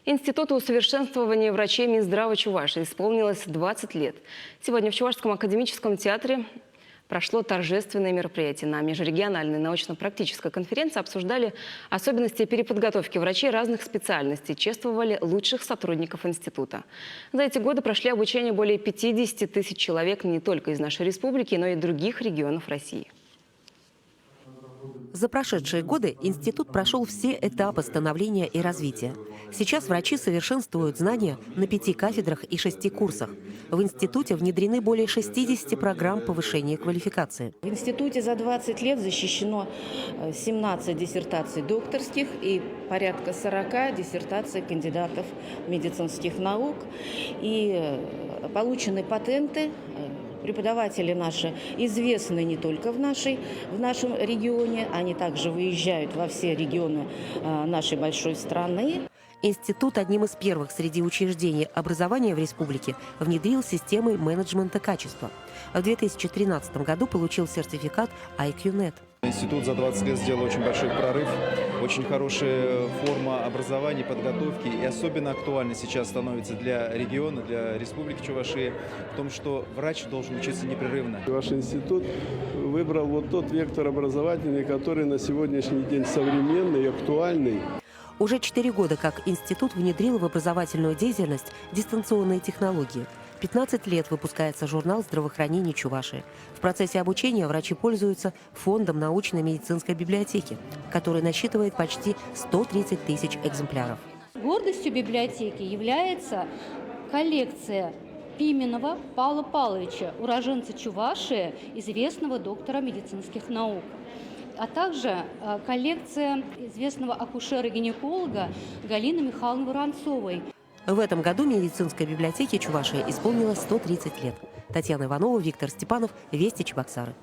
Институту усовершенствования врачей Минздрава Чувашии исполнилось 20 лет. Сегодня в Чувашском академическом театре прошло торжественное мероприятие. На межрегиональной научно-практической конференции обсуждали особенности переподготовки врачей разных специальностей, чествовали лучших сотрудников института. За эти годы прошли обучение более 50 тысяч человек не только из нашей республики, но и других регионов России. За прошедшие годы институт прошел все этапы становления и развития. Сейчас врачи совершенствуют знания на 5 кафедрах и 6 курсах. В институте внедрены более 60 программ повышения квалификации. В институте за 20 лет защищено 17 диссертаций докторских и порядка 40 диссертаций кандидатов медицинских наук. И получены патенты. Преподаватели наши известны не только в нашем регионе, они также выезжают во все регионы нашей большой страны. Институт одним из первых среди учреждений образования в республике внедрил системы менеджмента качества. В 2013 году получил сертификат IQNet. Институт за 20 лет сделал очень большой прорыв, очень хорошая форма образования, подготовки. И особенно актуально сейчас становится для региона, для Республики Чувашия, в том, что врач должен учиться непрерывно. Ваш институт выбрал вот тот вектор образовательный, который на сегодняшний день современный и актуальный. Уже 4 года как институт внедрил в образовательную деятельность дистанционные технологии. 15 лет выпускается журнал «Здравоохранение Чувашии». В процессе обучения врачи пользуются фондом научной медицинской библиотеки, который насчитывает почти 130 тысяч экземпляров. Гордостью библиотеки является коллекция Пименова Павла Павловича, уроженца Чувашии, известного доктора медицинских наук, а также коллекция известного акушера-гинеколога Галины Михайловны Воронцовой. В этом году медицинской библиотеке Чувашии исполнилось 130 лет. Татьяна Иванова, Виктор Степанов, Вести Чебоксары.